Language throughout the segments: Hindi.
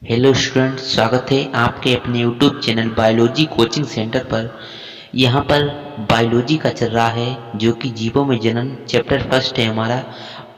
हेलो स्टूडेंट, स्वागत है आपके अपने YouTube channel biology coaching centre पर। यहाँ पर बायोलॉजी का चल रहा है जो कि जीवों में जनन चैप्टर फर्स्ट है हमारा।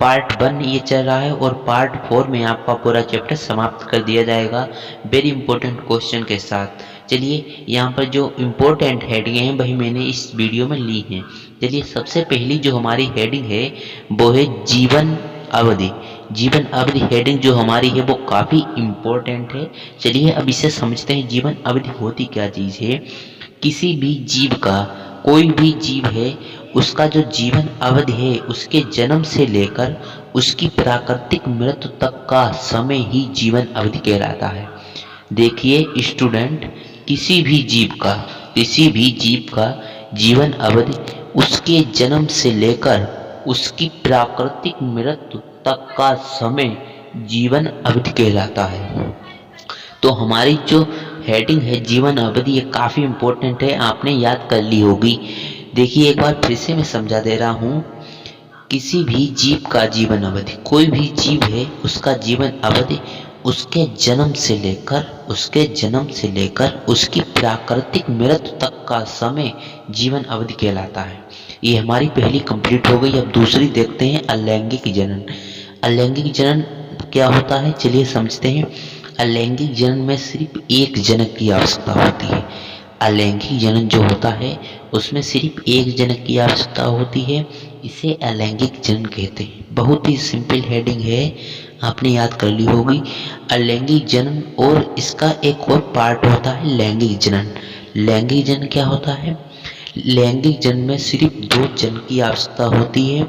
पार्ट 1 ये चल रहा है और पार्ट 4 में आपका पूरा चैप्टर समाप्त कर दिया जाएगा वेरी इंपॉर्टेंट क्वेश्चन के साथ। चलिए, यहाँ पर जो इम्पोर्टेंट हेडिंग हैं वही मैंने इस वीडियो में ली हैं। चलिए, सबसे पहली जो हमारी हेडिंग है वो है जीवन अवधि। जीवन अवधि हेडिंग जो हमारी है वो काफ़ी इम्पोर्टेंट है। चलिए अब इसे समझते हैं। जीवन अवधि होती क्या चीज़ है। किसी भी जीव का, कोई भी जीव है, उसका जो जीवन अवधि है उसके जन्म से लेकर उसकी प्राकृतिक मृत्यु तक का समय ही जीवन अवधि कहलाता है। देखिए स्टूडेंट, किसी भी जीव का, किसी भी जीव का जीवन अवधि उसके जन्म से लेकर उसकी प्राकृतिक मृत्यु तक का समय जीवन अवधि कहलाता है। तो हमारी जो हेडिंग है जीवन अवधि, ये काफ़ी इम्पोर्टेंट है, आपने याद कर ली होगी। देखिए एक बार फिर से मैं समझा दे रहा हूँ। किसी भी जीव का जीवन अवधि, कोई भी जीव है उसका जीवन अवधि उसके जन्म से लेकर उसकी प्राकृतिक मृत्यु तक का समय जीवन अवधि कहलाता है। ये हमारी पहली कंप्लीट हो गई। अब दूसरी देखते हैं, अलैंगिक जनन। अलैंगिक जनन क्या होता है, चलिए समझते हैं। अलैंगिक जनन में सिर्फ एक जनक की आवश्यकता होती है। अलैंगिक जनन जो होता है उसमें सिर्फ एक जनक की आवश्यकता होती है, इसे अलैंगिक जनन कहते हैं। बहुत ही सिंपल हेडिंग है, आपने याद कर ली होगी। अलैंगिक जनन, और इसका एक और पार्ट होता है लैंगिक जनन। लैंगिक जनन क्या होता है। लैंगिक जनन में सिर्फ दो जन की आवश्यकता होती है,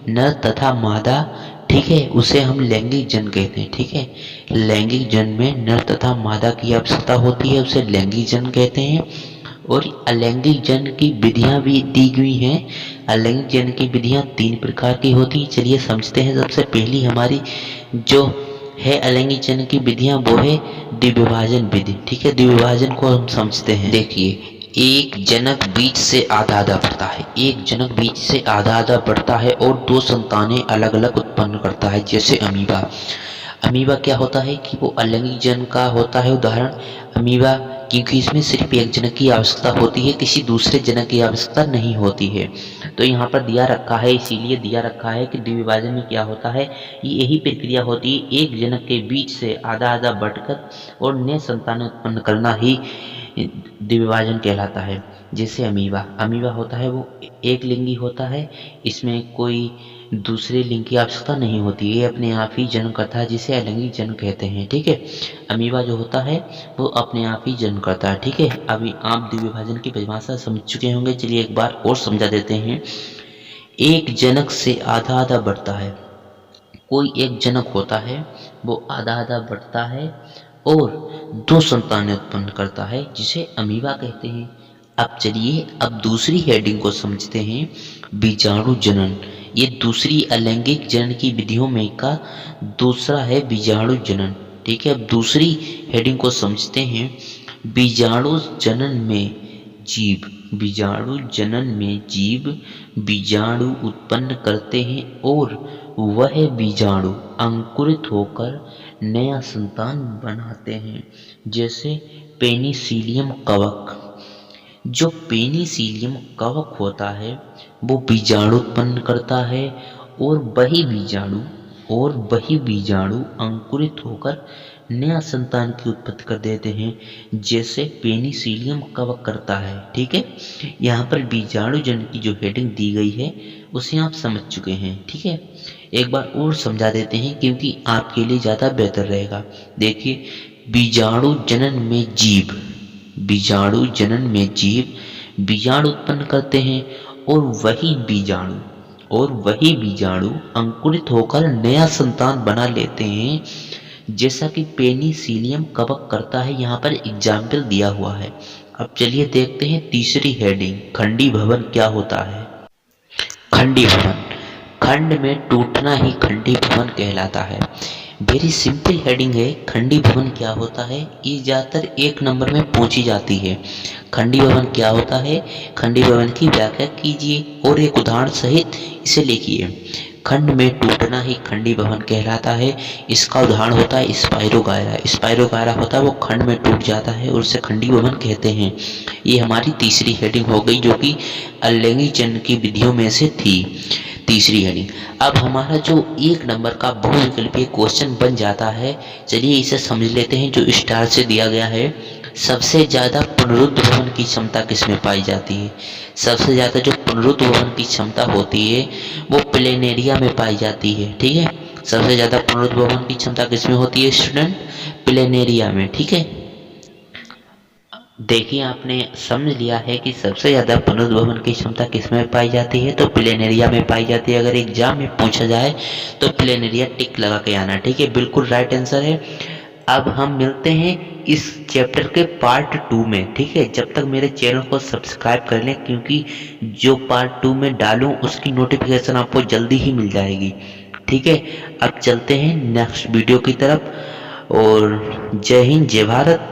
नर तथा मादा। ठीक है, उसे हम लैंगिक जन कहते हैं। ठीक है, लैंगिक जन में नर तथा मादा की आवश्यकता होती है, उसे लैंगिक जन कहते हैं। और अलैंगिक जन की विधियां भी दी गई हैं। अलैंगिक जन की विधियां 3 प्रकार की होती हैं। चलिए समझते हैं। सबसे पहली हमारी जो है अलैंगिक जन की विधियां वो है द्विविभाजन विधि। ठीक है, द्विविभाजन को हम समझते हैं। देखिए, एक जनक बीज से आधा आधा बढ़ता है, एक जनक बीज से आधा आधा बढ़ता है और 2 संतानें अलग अलग उत्पन्न करता है, जैसे अमीबा। अमीबा क्या होता है कि वो अलैंगिक जन का होता है उदाहरण। अमीबा, क्योंकि इसमें सिर्फ एक जनक की आवश्यकता होती है, किसी दूसरे जनक की आवश्यकता नहीं होती है। तो यहाँ पर दिया रखा है, इसीलिए दिया रखा है कि द्विविभाजन में क्या होता है, ये यही प्रक्रिया होती है, एक जनक के बीच से आधा आधा बढ़कर और नए संतान उत्पन्न करना ही द्विविभाजन कहलाता है। जैसे अमीबा, अमीबा होता है वो एक लिंगी होता है, इसमें कोई दूसरे लिंग की आवश्यकता नहीं होती, ये अपने आप ही जन्म करता है, जिसे अलैंगिक जन्म कहते हैं। ठीक है, अमीबा जो होता है वो अपने आप ही जन्म करता है। ठीक है, अभी आप द्विविभाजन की परिभाषा समझ चुके होंगे। चलिए एक बार और समझा देते हैं। एक जनक से आधा आधा बढ़ता है, कोई एक जनक होता है वो आधा आधा बढ़ता है और 2 संतानें उत्पन्न करता है, जिसे अमीबा कहते हैं। अब चलिए अब दूसरी हेडिंग को समझते हैं, बीजाणु जनन। ये दूसरी अलैंगिक जनन की विधियों में का दूसरा है बीजाणु जनन। ठीक है, अब दूसरी हेडिंग को समझते हैं। बीजाणु जनन में जीव, बीजाणु जनन में जीव बीजाणु उत्पन्न करते हैं और वह बीजाणु अंकुरित होकर नया संतान बनाते हैं, जैसे पेनिसिलियम कवक। जो पेनिसिलियम कवक होता है वो बीजाणु उत्पन्न करता है और वही बीजाणु अंकुरित होकर नया संतान की उत्पत्ति कर देते हैं, जैसे पेनिसिलियम कवक करता है। ठीक है, यहाँ पर बीजाणु जन की जो हेडिंग दी गई है उसे आप समझ चुके हैं। ठीक है, एक बार और समझा देते हैं क्योंकि आपके लिए ज़्यादा बेहतर रहेगा। देखिए, बीजाणु जनन में जीव, बीजाणु जनन में जीव बीजाणु उत्पन्न करते हैं और वही बीजाणु अंकुरित होकर नया संतान बना लेते हैं, जैसा कि पेनिसिलियम कवक करता है। यहाँ पर एग्जाम्पल दिया हुआ है। अब चलिए देखते हैं तीसरी हेडिंग, खंडी भवन क्या होता है। खंडी भवन, खंड में टूटना ही खंडी भवन कहलाता है। वेरी सिंपल हेडिंग है। खंडी भवन क्या होता है, ये ज़्यादातर 1 नंबर में पूछी जाती है। खंडी भवन क्या होता है, खंडी भवन की व्याख्या कीजिए और एक उदाहरण सहित इसे लिखिए। खंड में टूटना ही खंडी भवन कहलाता है। इसका उदाहरण होता है स्पाइरोगायरा। स्पाइरोगायरा होता है वो खंड में टूट जाता है और उसे खंडी भवन कहते हैं। ये हमारी तीसरी हेडिंग हो गई जो कि अल्लैंगिक जनन की विधियों में से थी, तीसरी हेडिंग। अब हमारा जो 1 नंबर का बहुविकल्पीय क्वेश्चन बन जाता है, चलिए इसे समझ लेते हैं जो स्टार से दिया गया है। सबसे ज़्यादा पुनरुत्थ भवन की क्षमता किसमें पाई जाती है? सबसे ज़्यादा जो पुनरुत्थ भवन की क्षमता होती है वो प्लेनेरिया में पाई जाती है। ठीक है, सबसे ज़्यादा पुनरुत्थ भवन की क्षमता किसमें होती है स्टूडेंट? प्लेनेरिया में। ठीक है, देखिए आपने समझ लिया है कि सबसे ज़्यादा पुनरुत्थ भवन की क्षमता किसमें पाई जाती है, तो प्लेनेरिया में पाई जाती है। अगर एग्जाम में पूछा जाए तो प्लेनेरिया टिक लगा के आना। ठीक है, बिल्कुल राइट आंसर है। अब हम मिलते हैं इस चैप्टर के पार्ट 2 में। ठीक है, जब तक मेरे चैनल को सब्सक्राइब कर लें, क्योंकि जो पार्ट 2 में डालूं उसकी नोटिफिकेशन आपको जल्दी ही मिल जाएगी। ठीक है, अब चलते हैं नेक्स्ट वीडियो की तरफ और जय हिंद, जय भारत।